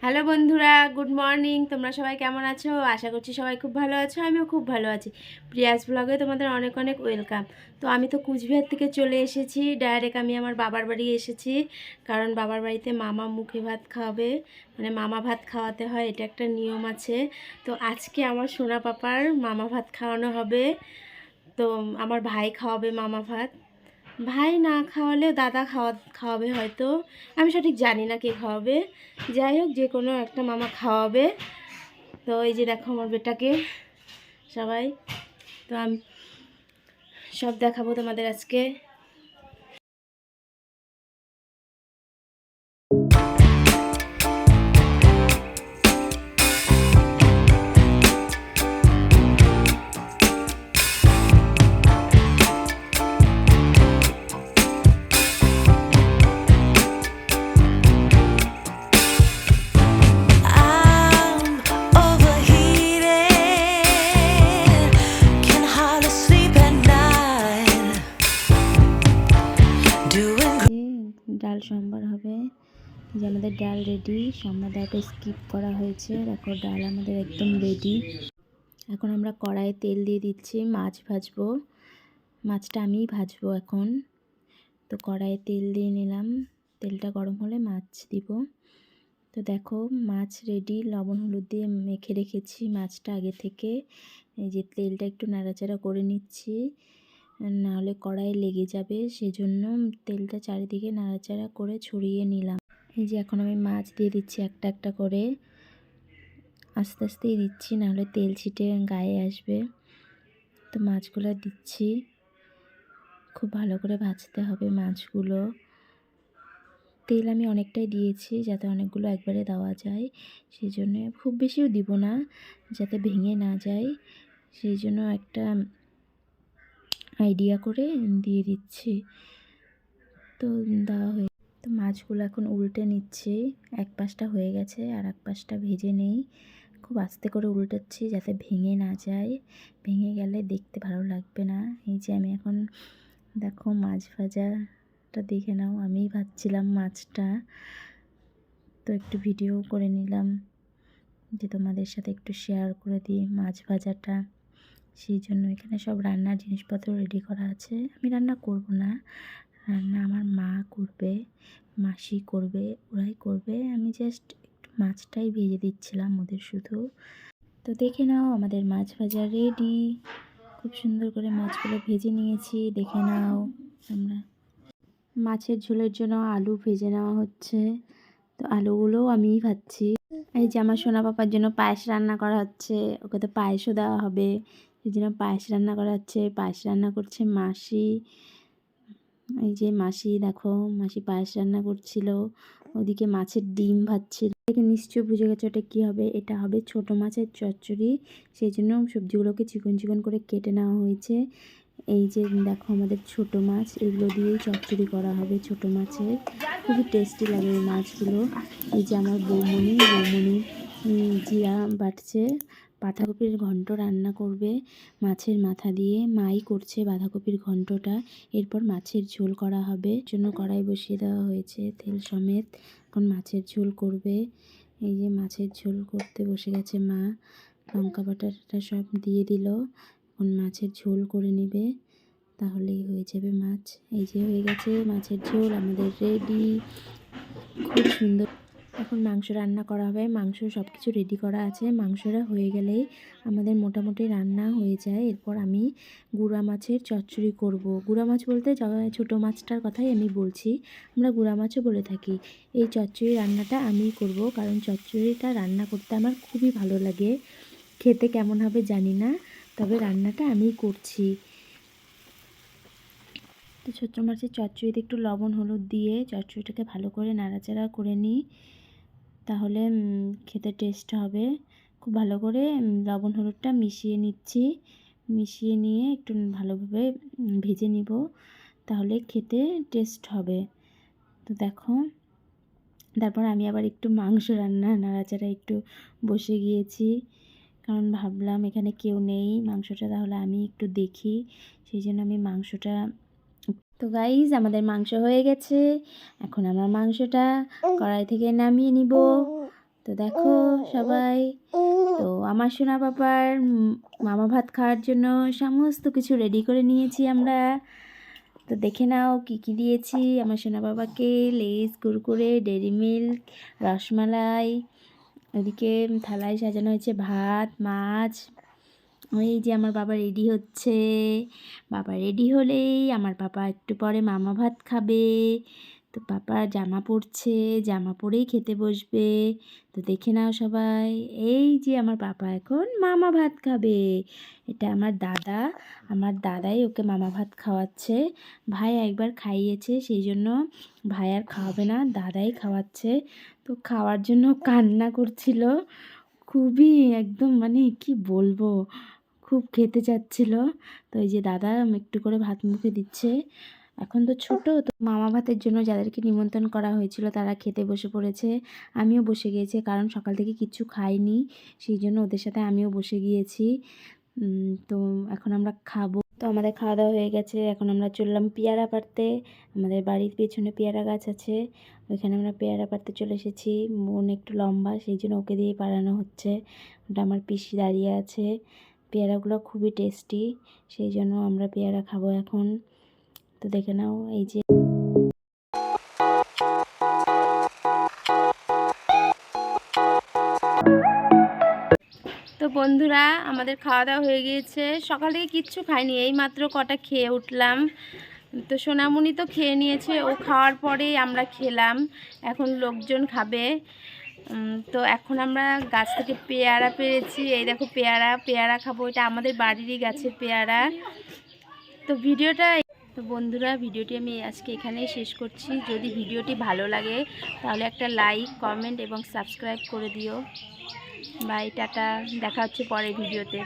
Hello বন্ধুরা, good morning. তোমরা সবাই কেমন আছো? আশা করছি সবাই খুব ভালো আছো। আমিও খুব ভালো আছি। প্রিয়াস ব্লগে তোমাদের অনেক অনেক ওয়েলকাম। তো আমি তো কুচবিহার থেকে চলে এসেছি, ডাইরেক্ট আমি আমার বাবার বাড়ি এসেছি। কারণ বাবার বাড়িতে মামা মুখে ভাত খাওয়াবে, মানে মামা ভাত খাওয়াতে হয়, এটা একটা নিয়ম আছে। তো আজকে আমার সোনা পাপার মামা ভাত খাওয়ানো হবে। তো আমার ভাই খাওয়াবে মামা ভাত। ভাই না খাওয়ালেও দাদা খাওয়াবে হয়তো, আমি সঠিক জানি না কে খাওয়াবে। যাই হোক, যে কোনো একটা মামা খাওয়াবে। তো এই যে দেখো আমার বেটাকে সবাই, তো আমি সব দেখাবো তোমাদের আজকে। ডাল সম্বার হবে, যে আমাদের ডাল রেডি। সম্বার দেওয়াটা স্কিপ করা হয়েছে। দেখো ডাল আমাদের একদম রেডি। এখন আমরা কড়াইয়ে তেল দিয়ে দিচ্ছি, মাছ ভাজবো। মাছটা আমিই ভাজবো এখন। তো কড়াইয়ে তেল দিয়ে নিলাম, তেলটা গরম হলে মাছ দিব। তো দেখো মাছ রেডি, লবণ হলুদ দিয়ে মেখে রেখেছি মাছটা আগে থেকে। এই যে তেলটা একটু নাড়াচাড়া করে নিচ্ছি, নাহলে কড়াইয়ে লেগে যাবে, সেজন্য তেলটা চারিদিকে নাড়াচাড়া করে ছড়িয়ে নিলাম। এই যে এখন আমি মাছ দিয়ে দিচ্ছি একটা একটা করে, আস্তে আস্তেই দিচ্ছি, নাহলে তেল ছিটে গায়ে আসবে। তো মাছগুলো দিচ্ছি, খুব ভালো করে ভাজতে হবে মাছগুলো। তেল আমি অনেকটাই দিয়েছি যাতে অনেকগুলো একবারে দেওয়া যায়, সেই জন্য খুব বেশিও দিব না যাতে ভেঙে না যায়, সেই জন্য একটা আইডিয়া করে দিয়ে দিচ্ছি। তো দেওয়া হয়ে, তো মাছগুলো এখন উল্টে নিচ্ছি। এক পাশটা হয়ে গেছে, আর এক পাশটা ভেজে নেই। খুব আস্তে করে উল্টাচ্ছি যাতে ভেঙে না যায়, ভেঙে গেলে দেখতে ভালো লাগবে না। এই যে আমি এখন দেখো মাছ ভাজাটা দেখে নাও, আমিই ভাজছিলাম মাছটা। তো একটু ভিডিও করে নিলাম যে তোমাদের সাথে একটু শেয়ার করে দিই মাছ ভাজাটা, সেই জন্য এখানে সব রান্নার জিনিসপত্র রেডি করা আছে। আমি রান্না করব না, রান্না আমার মা করবে, মাসি করবে, ওরাই করবে। আমি জাস্ট একটু মাছটাই ভেজে দিচ্ছিলাম ওদের শুধু। তো দেখে নাও আমাদের মাছ ভাজা রেডি। খুব সুন্দর করে মাছগুলো ভেজে নিয়েছি, দেখে নাও। আমরা মাছের ঝোলের জন্য আলু ভেজে নেওয়া হচ্ছে, তো আলুগুলোও আমিই ভাজছি। এই যে আমার সোনা পাপার জন্য পায়েস রান্না করা হচ্ছে, ওকে তো পায়েসও দেওয়া হবে, সেই জন্য পায়েস রান্না করা হচ্ছে। পায়েস রান্না করছে মাসি। এই যে মাসি, দেখো মাসি পায়েস রান্না করছিল, ওদিকে মাছের ডিম ভাজছিল। দেখে নিশ্চয়ই বুঝে গেছো এটা কী হবে। এটা হবে ছোট মাছের চচ্চড়ি, সেই জন্য সবজিগুলোকে চিকন চিকন করে কেটে নেওয়া হয়েছে। এই যে দেখো আমাদের ছোট মাছ, এগুলো দিয়েই চচ্চড়ি করা হবে ছোট মাছের, খুবই টেস্টি লাগে এই মাছগুলো। এই যে আমার বৌমণি জিরা বাটছে, বাঁধাকপির ঘন্ট রান্না করবে মাছের মাথা দিয়ে, মাই করছে বাঁধাকপির ঘন্টটা। এরপর মাছের ঝোল করা হবে, জন্য কড়াই বসিয়ে দেওয়া হয়েছে তেল সমেত। এখন মাছের ঝোল করবে। এই যে মাছের ঝোল করতে বসে গেছে মা, লঙ্কা বাটাটা সব দিয়ে দিল। এখন মাছের ঝোল করে নেবে, তাহলেই হয়ে যাবে মাছ। এই যে হয়ে গেছে মাছের ঝোল আমাদের রেডি, খুব সুন্দর। এখন মাংস রান্না করা হবে, মাংস সব কিছু রেডি করা আছে। মাংসটা হয়ে গেলেই আমাদের মোটামুটি রান্না হয়ে যায়। এরপর আমি গুঁড়া মাছের চচ্চড়ি করব। গুঁড়া মাছ বলতে ছোটো মাছটার কথাই আমি বলছি, আমরা গুঁড়া মাছও বলে থাকি। এই চচ্চড়ি রান্নাটা আমিই করব, কারণ চচ্চড়িটা রান্না করতে আমার খুবই ভালো লাগে। খেতে কেমন হবে জানি না, তবে রান্নাটা আমিই করছি। তো ছোটো মাছের চচ্চড়িতে একটু লবণ হলুদ দিয়ে চচ্চড়িটাকে ভালো করে নাড়াচাড়া করে নিই, তাহলে খেতে টেস্ট হবে। খুব ভালো করে লবণ হলুদটা মিশিয়ে নিচ্ছি, মিশিয়ে নিয়ে একটু ভালোভাবে ভেজে নিব, তাহলে খেতে টেস্ট হবে। তো দেখো, তারপর আমি আবার একটু মাংস রান্না নাড়াচাড়া একটু বসে গিয়েছি, কারণ ভাবলাম এখানে কেউ নেই, মাংসটা তাহলে আমি একটু দেখি, সেই জন্য আমি মাংসটা। তো গাইজ আমাদের মাংস হয়ে গেছে, এখন আমরা মাংসটা কড়াই থেকে নামিয়ে নিব। তো দেখো সবাই, তো আমার সোনা বাবার মামা ভাত খাওয়ার জন্য সমস্ত কিছু রেডি করে নিয়েছি আমরা। তো দেখে নাও কি কি দিয়েছি আমার সোনা বাবাকে। Lay's, Kurkure, Dairy Milk, rasmalai, ওদিকে থালায় সাজানো হয়েছে ভাত, মাছ। ওই যে আমার বাবা রেডি হচ্ছে। বাবা রেডি হলেই আমার পাপা একটু পরে মামা ভাত খাবে। তো পাপা জামা পরছে, জামা পরেই খেতে বসবে। তো দেখে নাও সবাই, এই যে আমার পাপা এখন মামা ভাত খাবে। এটা আমার দাদা, আমার দাদাই ওকে মামা ভাত খাওয়াচ্ছে। ভাই একবার খাইয়েছে, সেই জন্য ভাই আর খাওয়াবে না, দাদাই খাওয়াচ্ছে। তো খাওয়ার জন্য কান্না করছিল খুবই, একদম মানে কি বলবো, খুব খেতে চাচ্ছিল। তো এই যে দাদা একটু করে ভাত মুখে দিচ্ছে। এখন তো ছোট, তো মামা ভাতের জন্য যাদেরকে নিমন্ত্রণ করা হয়েছিল তারা খেতে বসে পড়েছে। আমিও বসে গিয়েছি, কারণ সকাল থেকে কিচ্ছু খাইনি, সেই জন্য ওদের সাথে আমিও বসে গিয়েছি। তো এখন আমরা খাবো। তো আমাদের খাওয়া দাওয়া হয়ে গেছে, এখন আমরা চললাম পেয়ারা পাড়তে। আমাদের বাড়ির পেছনে পেয়ারা গাছ আছে, ওইখানে আমরা পেয়ারা পাড়তে চলে এসেছি। মন একটু লম্বা, সেই জন্য ওকে দিয়ে পাড়ানো হচ্ছে। ওটা আমার পিসি দাঁড়িয়ে আছে। পেয়ারাগুলো খুবই টেস্টি, সেই জন্য আমরা পেয়ারা খাবো এখন। তো দেখে নাও, এই যে তো বন্ধুরা, আমাদের খাওয়া দাওয়া হয়ে গিয়েছে। সকাল থেকে কিচ্ছু খাইনি, এই মাত্র কটা খেয়ে উঠলাম। তো সোনামণি তো খেয়ে নিয়েছে, ও খাওয়ার পরেই আমরা খেলাম। এখন লোকজন খাবে। তো এখন আমরা গাছ থেকে পেয়ারা পেরেছি, এই দেখো পেয়ারা পেয়ারা খাবো। এটা আমাদের বাড়িরই গাছের পেয়ারা। তো তো বন্ধুরা, ভিডিওটি আমি আজকে এখানেই শেষ করছি। যদি ভিডিওটি ভালো লাগে তাহলে একটা লাইক, কমেন্ট এবং সাবস্ক্রাইব করে দিও। বাই, টাটা, দেখা হচ্ছে পরের ভিডিওতে।